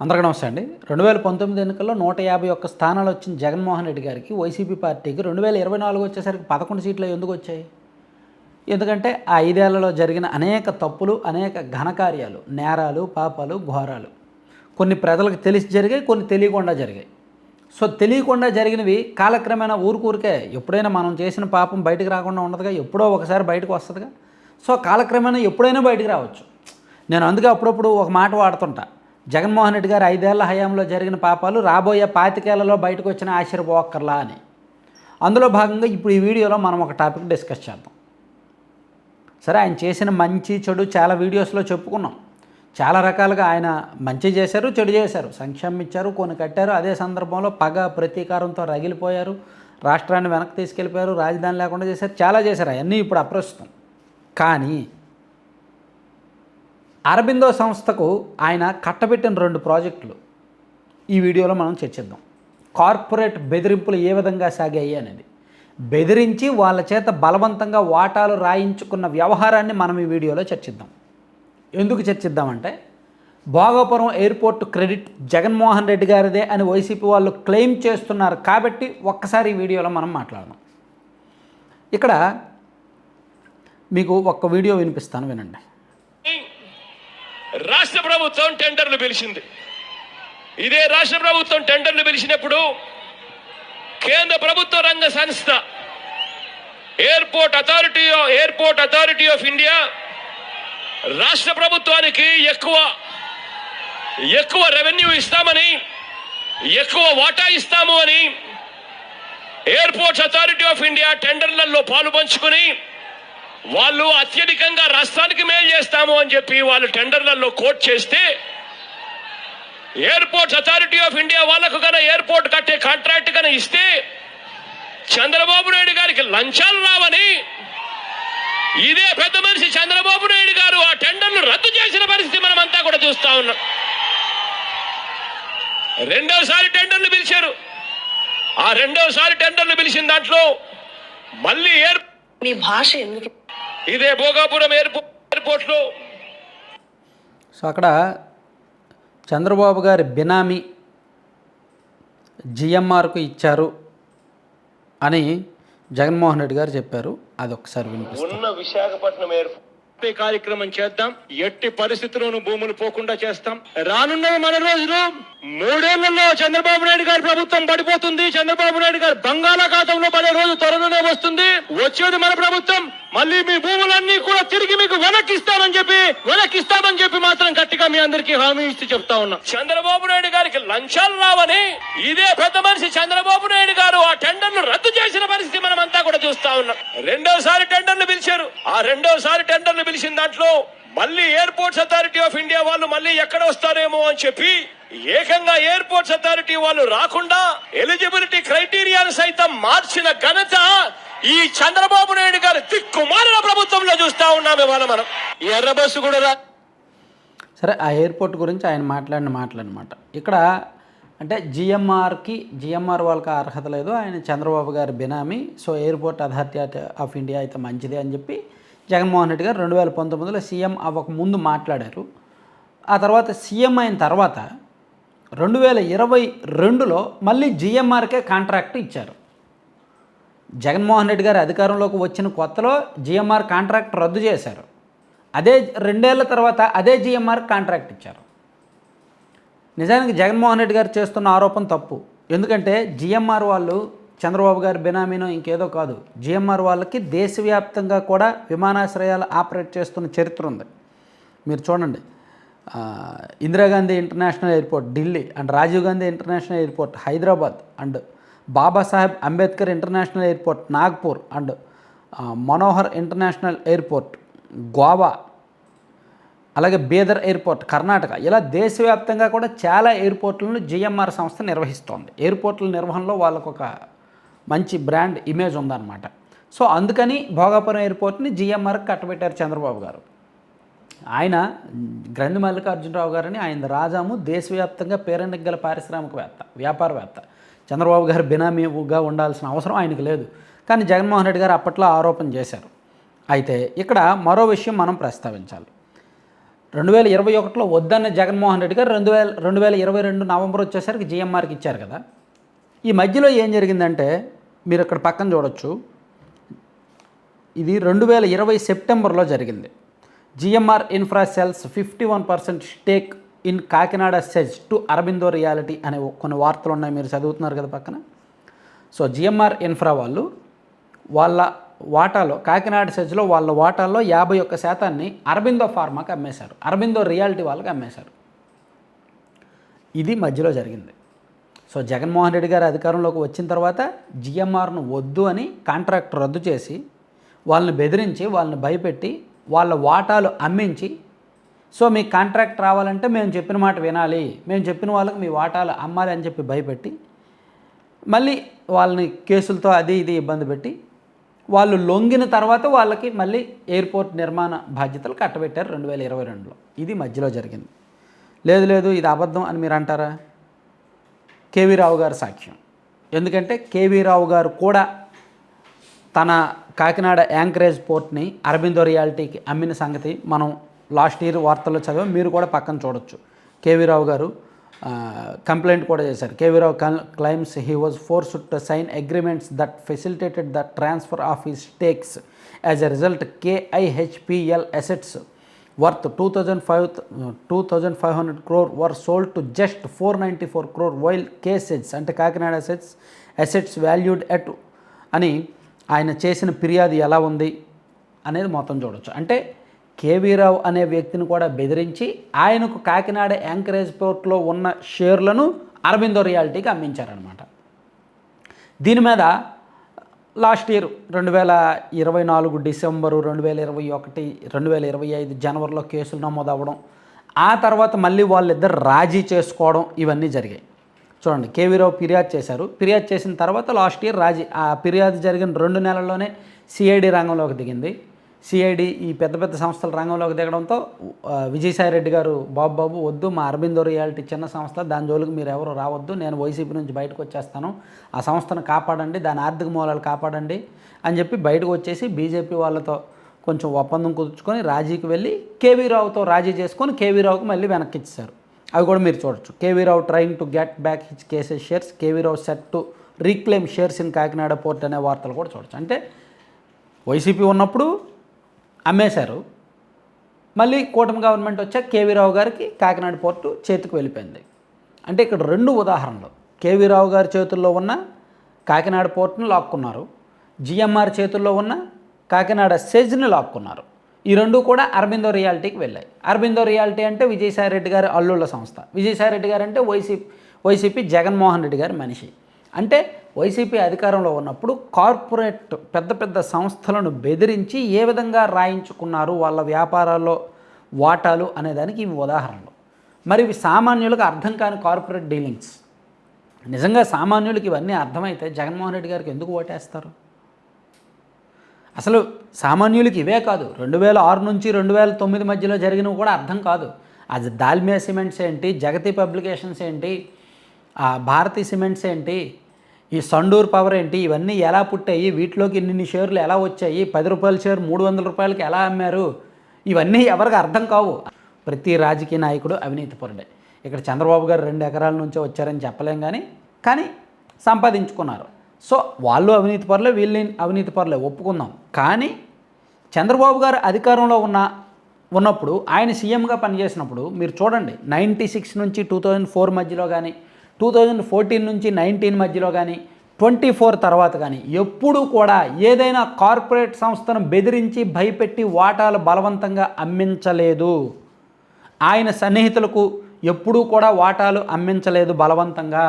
అందరికీ నమస్తే అండి. 2019 ఎన్నికల్లో 151 స్థానాలు వచ్చిన జగన్మోహన్ రెడ్డి గారికి వైసీపీ పార్టీకి 2024 వచ్చేసరికి 11 సీట్లు ఎందుకు వచ్చాయి? ఎందుకంటే ఆ 5 ఏళ్లలో జరిగిన అనేక తప్పులు, అనేక ఘనకార్యాలు, నేరాలు, పాపాలు, ఘోరాలు కొన్ని ప్రజలకు తెలిసి జరిగాయి, కొన్ని తెలియకుండా జరిగాయి. సో తెలియకుండా జరిగినవి కాలక్రమేణా ఊరికే ఎప్పుడైనా మనం చేసిన పాపం బయటకు రాకుండా ఉండదుగా, ఎప్పుడో ఒకసారి బయటకు వస్తుందిగా. సో కాలక్రమేణా ఎప్పుడైనా బయటకు రావచ్చు. నేను అందుకే అప్పుడప్పుడు ఒక మాట వాడుతుంటా, జగన్మోహన్ రెడ్డి గారు 5 ఏళ్ల హయాంలో జరిగిన పాపాలు రాబోయే 25 ఏళ్లలో బయటకు వచ్చిన ఆశ్చర్యపోక్కర్లా అని. అందులో భాగంగా ఇప్పుడు ఈ వీడియోలో మనం ఒక టాపిక్ డిస్కస్ చేద్దాం. సరే, ఆయన చేసిన మంచి చెడు చాలా వీడియోస్లో చెప్పుకున్నాం. చాలా రకాలుగా ఆయన మంచి చేశారు, చెడు చేశారు, సంక్షేమం ఇచ్చారు, కొన్ని కట్టారు. అదే సందర్భంలో పగ ప్రతీకారంతో రగిలిపోయారు, రాష్ట్రాన్ని వెనక్కి తీసుకెళ్ళిపోయారు, రాజధాని లేకుండా చేశారు, చాలా చేశారు. అవన్నీ ఇప్పుడు అప్రస్తుతం. కానీ అరబిందో సంస్థకు ఆయన కట్టబెట్టిన 2 ప్రాజెక్టులు ఈ వీడియోలో మనం చర్చిద్దాం. కార్పొరేట్ బెదిరింపులు ఏ విధంగా సాగాయి అనేది, బెదిరించి వాళ్ళ చేత బలవంతంగా వాటాలు రాయించుకున్న వ్యవహారాన్ని మనం ఈ వీడియోలో చర్చిద్దాం. ఎందుకు చర్చిద్దామంటే, భోగాపురం ఎయిర్పోర్ట్ క్రెడిట్ జగన్మోహన్ రెడ్డి గారిదే అని వైసీపీ వాళ్ళు క్లెయిమ్ చేస్తున్నారు కాబట్టి ఒక్కసారి ఈ వీడియోలో మనం మాట్లాడదాం. ఇక్కడ మీకు ఒక్క వీడియో వినిపిస్తాను, వినండి. రాష్ట్ర ప్రభుత్వం టెండర్లు పిలిచింది. ఇదే రాష్ట్ర ప్రభుత్వం టెండర్లు పిలిచినప్పుడు కేంద్ర ప్రభుత్వ రంగ సంస్థ ఎయిర్పోర్ట్ అథారిటీ ఆఫ్ ఇండియా రాష్ట్ర ప్రభుత్వానికి ఎక్కువ రెవెన్యూ ఇస్తామని, ఎక్కువ వాటా ఇస్తాము అని ఎయిర్పోర్ట్స్ అథారిటీ ఆఫ్ ఇండియా టెండర్లలో పాలు పంచుకుని వాళ్ళు అత్యధికంగా రాష్ట్రానికి మేలు చేస్తాము అని చెప్పి వాళ్ళు టెండర్లలో కోట్ చేస్తే, ఎయిర్పోర్ట్స్ అథారిటీ ఆఫ్ ఇండియా వాళ్ళకు కన్నా ఎయిర్పోర్ట్ కట్టే కాంట్రాక్ట్ కన్నా ఇస్తే చంద్రబాబు నాయుడు గారికి లంచాలు రావని ఇదే పెద్ద మనిషి చంద్రబాబు నాయుడు గారు ఆ టెండర్ను రద్దు చేసిన పరిస్థితి మనమంతా కూడా చూస్తా ఉన్నాం. రెండోసారి టెండర్లు పిలిచారు. ఆ రెండోసారి టెండర్లు పిలిచిన దాంట్లో మళ్ళీ మీ భాష ఎందుకు ఇదే భోగాపురం ఎయిర్పోర్ట్లో సో అక్కడ చంద్రబాబు గారి బినామీ జిఎంఆర్కు ఇచ్చారు అని జగన్మోహన్ రెడ్డి గారు చెప్పారు. అది ఒకసారి వినిపిస్తాం. ఉన్న విశాఖపట్నం ఎయిర్పోర్ట్ కార్యక్రమం చేద్దాం, ఎట్టి పరిస్థితుల్లోనూ భూములు పోకుండా చేస్తాం. రానున్న మన రోజులు 3 ఏళ్లలో చంద్రబాబు నాయుడు గారి ప్రభుత్వం పడిపోతుంది. చంద్రబాబు నాయుడు గారు బంగాళాఖాతంలో పడే రోజు త్వరలోనే వస్తుంది. వచ్చేది మన ప్రభుత్వం. మళ్ళీ మీ భూములన్నీ కూడా తిరిగి మీకు వెనక్కిస్తామని చెప్పి మాత్రం గట్టిగా మీ అందరికీ హామీ ఇస్తూ చెప్తా ఉన్నాం. చంద్రబాబు నాయుడు గారికి లంచాలు రావని ఇదే పెద్ద మనిషి చంద్రబాబు నాయుడు గారు ఆ టెండర్ను రద్దు చేసిన పరిస్థితి మనమంతా కూడా చూస్తా ఉన్నాం. రెండోసారి టెండర్లు పిలిచారు. ఆ రెండోసారి టెండర్లు పిలిచిన దాంట్లో మళ్ళీ ఎయిర్పోర్ట్స్ అథారిటీ ఆఫ్ ఇండియా వాళ్ళు మళ్ళీ ఎక్కడ వస్తారేమో అని చెప్పి ఏకంగా ఎయిర్పోర్ట్స్ అథారిటీ వాళ్ళు రాకుండా ఎలిజిబిలిటీ క్రైటీరియాను సైతం మార్చిన ఘనత ఈ చంద్రబాబు నాయుడు గారి దిక్కుమాలిన ప్రభుత్వంలో చూస్తా ఉన్నాం. ఇవాళ మనం ఈ ఎర్ర బస్సు కూడా సరే, ఆ ఎయిర్పోర్ట్ గురించి ఆయన మాట్లాడిన మాటలన్నమాట. ఇక్కడ అంటే జిఎంఆర్ వాళ్ళకి అర్హత లేదు, ఆయన చంద్రబాబు గారి బినామీ, so airport authority of India అయితే మంచిదే అని చెప్పి జగన్మోహన్ రెడ్డి గారు 2019లో సీఎం అవ్వక ముందు మాట్లాడారు. ఆ తర్వాత సీఎం అయిన తర్వాత 2022లో మళ్ళీ జిఎంఆర్కే కాంట్రాక్ట్ ఇచ్చారు. జగన్మోహన్ రెడ్డి గారు అధికారంలోకి వచ్చిన కొత్తలో జిఎంఆర్ కాంట్రాక్ట్ రద్దు చేశారు. అదే 2 ఏళ్ల తర్వాత అదే జిఎంఆర్ కాంట్రాక్ట్ ఇచ్చారు. నిజానికి జగన్మోహన్ రెడ్డి గారు చేస్తున్న ఆరోపణ తప్పు. ఎందుకంటే జిఎంఆర్ వాళ్ళు చంద్రబాబు గారి బినామీనో ఇంకేదో కాదు. జిఎంఆర్ వాళ్ళకి దేశవ్యాప్తంగా కూడా విమానాశ్రయాలు ఆపరేట్ చేస్తున్న చరిత్ర ఉంది. మీరు చూడండి, Indira Gandhi international airport Delhi and Rajiv Gandhi international airport Hyderabad and Babasaheb Ambedkar international airport Nagpur and Manohar international airport Goa, అలాగే బీదర్ ఎయిర్పోర్ట్ కర్ణాటక, ఇలా దేశవ్యాప్తంగా కూడా చాలా ఎయిర్పోర్ట్లను జిఎంఆర్ సంస్థ నిర్వహిస్తోంది. ఎయిర్పోర్ట్ల నిర్వహణలో వాళ్ళకు ఒక మంచి బ్రాండ్ ఇమేజ్ ఉందన్నమాట. సో అందుకని భోగాపురం ఎయిర్పోర్ట్ని జిఎంఆర్కి కట్టబెట్టారు చంద్రబాబు గారు. ఆయన గ్రంథి మల్లికార్జునరావు గారని ఆయన రాజాము దేశవ్యాప్తంగా పేరెన్నిక గల పారిశ్రామికవేత్త, వ్యాపారవేత్త. చంద్రబాబు గారు బినామీగా ఉండాల్సిన అవసరం ఆయనకు లేదు. కానీ జగన్మోహన్ రెడ్డి గారు అప్పట్లో ఆరోపణ చేశారు. అయితే ఇక్కడ మరో విషయం మనం ప్రస్తావించాలి. 2021లో వద్దన్న జగన్మోహన్ రెడ్డి గారు 2022 నవంబర్ వచ్చేసరికి జిఎంఆర్కి ఇచ్చారు కదా. ఈ మధ్యలో ఏం జరిగిందంటే మీరు ఇక్కడ పక్కన చూడొచ్చు, ఇది 2020 సెప్టెంబర్లో జరిగింది. GMR infra cells 51% stake in Kakinada SEZ to Aurobindo reality అనే కొన్ని వార్తలు ఉన్నాయి, మీరు చదువుతున్నారు కదా పక్కన. సో జిఎంఆర్ ఇన్ఫ్రా వాళ్ళు వాళ్ళ వాటాలో కాకినాడ సెజ్లో వాళ్ళ వాటాల్లో 51% అరబిందో ఫార్మాకి అమ్మేశారు, అరబిందో రియాలిటీ వాళ్ళకి అమ్మేశారు. ఇది మధ్యలో జరిగింది. సో జగన్మోహన్ రెడ్డి గారు అధికారంలోకి వచ్చిన తర్వాత జిఎంఆర్ను వద్దు అని కాంట్రాక్ట్ రద్దు చేసి వాళ్ళని బెదిరించి వాళ్ళని భయపెట్టి వాళ్ళ వాటాలు అమ్మించి, సో మీ కాంట్రాక్ట్ రావాలంటే మేము చెప్పిన మాట వినాలి, మేము చెప్పిన వాళ్ళకి మీ వాటాలు అమ్మాలి అని చెప్పి భయపెట్టి మళ్ళీ వాళ్ళని కేసులతో అది ఇది ఇబ్బంది పెట్టి వాళ్ళు లొంగిన తర్వాత వాళ్ళకి మళ్ళీ ఎయిర్పోర్ట్ నిర్మాణ బాధ్యతలు కట్టబెట్టారు 2022లో. ఇది మధ్యలో జరిగింది. లేదు ఇది అబద్ధం అని మీరు అంటారా? కేవీ రావు గారు సాక్ష్యం. ఎందుకంటే కేవీ రావు గారు కూడా తన కాకినాడ యాంకరేజ్ పోర్ట్ని అరబిందో రియాలిటీకి అమ్మిన సంగతి మనం లాస్ట్ ఇయర్ వార్తల్లో చదివాం, మీరు కూడా పక్కన చూడొచ్చు. కేవీ రావు గారు కంప్లైంట్ కూడా చేశారు. K V Rao claims he was forced to sign agreements that facilitated the transfer of his stakes. As a result KIHPL assets worth 2,500 crore were sold to just 494 crore, while K-Sets అంటే Kakinada assets valued at అని ఆయన చేసిన ఫిర్యాదు ఎలా ఉంది అనేది మొత్తం చూడవచ్చు. అంటే కేవీ రావు అనే వ్యక్తిని కూడా బెదిరించి ఆయనకు కాకినాడ యాంకరేజ్ పోర్ట్లో ఉన్న షేర్లను అరబిందో రియాలిటీకి అమ్మించారనమాట. దీని మీద లాస్ట్ ఇయర్ 2024 డిసెంబరు, 2021, 2025 జనవరిలో కేసులు నమోదు అవ్వడం, ఆ తర్వాత మళ్ళీ వాళ్ళిద్దరు రాజీ చేసుకోవడం, ఇవన్నీ జరిగాయి. చూడండి, కేవీ రావు ఫిర్యాదు చేశారు. ఫిర్యాదు చేసిన తర్వాత లాస్ట్ ఇయర్ రాజీ, ఆ ఫిర్యాదు జరిగిన 2 నెలల్లోనే సిఐడి రంగంలోకి దిగింది. సిఐడి ఈ పెద్ద పెద్ద సంస్థల రంగంలోకి దిగడంతో విజయసాయి రెడ్డి గారు బాబు వద్దు, మా అరబిందో రియాలిటీ చిన్న సంస్థ, దాని జోలికి మీరు ఎవరు రావద్దు, నేను వైసీపీ నుంచి బయటకు వచ్చేస్తాను, ఆ సంస్థను కాపాడండి, దాని ఆర్థిక మూలాలు కాపాడండి అని చెప్పి బయటకు వచ్చేసి బీజేపీ వాళ్ళతో కొంచెం ఒప్పందం కుదుర్చుకొని రాజీకి వెళ్ళి కేవీ రావుతో రాజీ చేసుకొని కేవీ రావుకి మళ్ళీ వెనక్కి ఇచ్చారు. అవి కూడా మీరు చూడొచ్చు. KV Rao trying to get back his cases shares, KV Rao set to reclaim shares in Kakinada port అనే వార్తలు కూడా చూడొచ్చు. అంటే వైసీపీ ఉన్నప్పుడు అమ్మేశారు, మళ్ళీ కూటమి గవర్నమెంట్ వచ్చాక కేవీ రావు గారికి కాకినాడ పోర్టు చేతికి వెళ్ళిపోయింది. అంటే ఇక్కడ 2 ఉదాహరణలు. కేవీ రావు గారి చేతుల్లో ఉన్న కాకినాడ పోర్టును లాక్కున్నారు, జిఎంఆర్ చేతుల్లో ఉన్న కాకినాడ సెజ్ని లాక్కున్నారు. ఈ 2 కూడా అరబిందో రియాలిటీకి వెళ్ళాయి. అరబిందో రియాలిటీ అంటే విజయసాయి రెడ్డి గారి అల్లుళ్ళ సంస్థ. విజయసాయి రెడ్డి గారు అంటే వైసీపీ జగన్మోహన్ రెడ్డి గారి మనిషి. అంటే వైసీపీ అధికారంలో ఉన్నప్పుడు కార్పొరేట్ పెద్ద పెద్ద సంస్థలను బెదిరించి ఏ విధంగా రాయించుకున్నారు వాళ్ళ వ్యాపారాల్లో వాటాలు అనేదానికి ఇవి ఉదాహరణలు. మరి ఇవి సామాన్యులకు అర్థం కాని కార్పొరేట్ డీలింగ్స్. నిజంగా సామాన్యులకి ఇవన్నీ అర్థమైతే జగన్మోహన్ రెడ్డి గారికి ఎందుకు ఓటేస్తారు? అసలు సామాన్యులకి ఇవే కాదు, 2006 నుంచి 2009 మధ్యలో జరిగినవి కూడా అర్థం కాదు. అది దాల్మియా సిమెంట్స్ ఏంటి, జగతి పబ్లికేషన్స్ ఏంటి, భారతీ సిమెంట్స్ ఏంటి, ఈ సండూర్ పవర్ ఏంటి, ఇవన్నీ ఎలా పుట్టాయి, వీటిలోకి ఇన్ని షేర్లు ఎలా వచ్చాయి, 10 రూపాయల షేర్ 300 రూపాయలకి ఎలా అమ్మారు, ఇవన్నీ ఎవరికి అర్థం కావు. ప్రతి రాజకీయ నాయకుడు అవినీతిపరుడే. ఇక్కడ చంద్రబాబు గారు 2 ఎకరాల నుంచే వచ్చారని చెప్పలేం, కానీ సంపాదించుకున్నారు. సో వాళ్ళు అవినీతిపరులే, వీళ్ళని అవినీతిపరులే ఒప్పుకుందాం. కానీ చంద్రబాబు గారు అధికారంలో ఉన్నప్పుడు ఆయన సీఎంగా పనిచేసినప్పుడు మీరు చూడండి, 96 నుంచి 2004 మధ్యలో కానీ, 2014 నుంచి 19 మధ్యలో కానీ, 24 తర్వాత కానీ ఎప్పుడూ కూడా ఏదైనా కార్పొరేట్ సంస్థను బెదిరించి భయపెట్టి వాటాలు బలవంతంగా అమ్మించలేదు. ఆయన సన్నిహితులకు ఎప్పుడూ కూడా వాటాలు అమ్మించలేదు బలవంతంగా.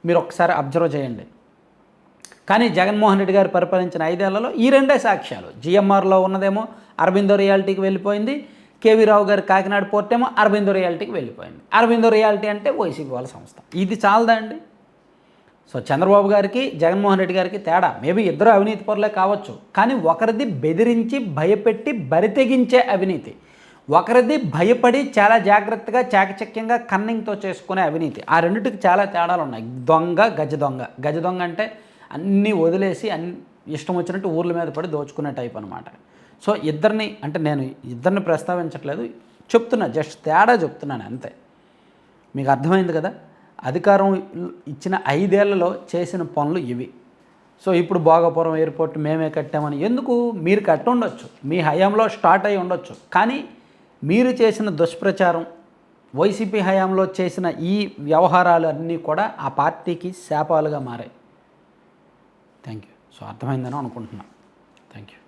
మీరు ఒకసారి అబ్జర్వ్ చేయండి. కానీ జగన్మోహన్ రెడ్డి గారు పరిపాలించిన 5 ఏళ్లలో ఈ 2 సాక్ష్యాలు. జిఎంఆర్లో ఉన్నదేమో అరబిందో రియాలిటీకి వెళ్ళిపోయింది, కేవీ రావు గారి కాకినాడ పోర్ట్ ఏమో అరబిందో రియాలిటీకి వెళ్ళిపోయింది. అరబిందో రియాలిటీ అంటే వైసీపీ వాళ్ళ సంస్థ. ఇది చాలదా అండి? సో చంద్రబాబు గారికి జగన్మోహన్ రెడ్డి గారికి తేడా, మేబీ ఇద్దరు అవినీతి పరులే కావచ్చు, కానీ ఒకరిది బెదిరించి భయపెట్టి బరితెగించే అవినీతి, ఒకరిది భయపడి చాలా జాగ్రత్తగా చాకచక్యంగా కన్నింగ్తో చేసుకునే అవినీతి. ఆ రెండింటికి చాలా తేడాలు ఉన్నాయి. దొంగ, గజ దొంగ. గజ దొంగ అంటే అన్నీ వదిలేసి ఇష్టం వచ్చినట్టు ఊర్ల మీద పడి దోచుకునే టైప్ అనమాట. సో ఇద్దరిని, అంటే నేను ఇద్దరిని ప్రస్తావించట్లేదు, చెప్తున్నా, జస్ట్ తేడా చెప్తున్నాను అంతే. మీకు అర్థమైంది కదా. అధికారం ఇచ్చిన 5 ఏళ్లలో చేసిన పనులు ఇవి. సో ఇప్పుడు భోగాపురం ఎయిర్పోర్ట్ మేమే కట్టామని ఎందుకు? మీరు కట్టి ఉండొచ్చు, మీ హయాంలో స్టార్ట్ అయి ఉండొచ్చు, కానీ మీరు చేసిన దుష్ప్రచారం, వైసీపీ హయాంలో చేసిన ఈ వ్యవహారాలు అన్నీ కూడా ఆ పార్టీకి శాపాలుగా మారాయి. Thank you. సో అర్థమైందని అనుకుంటున్నాను. Thank you.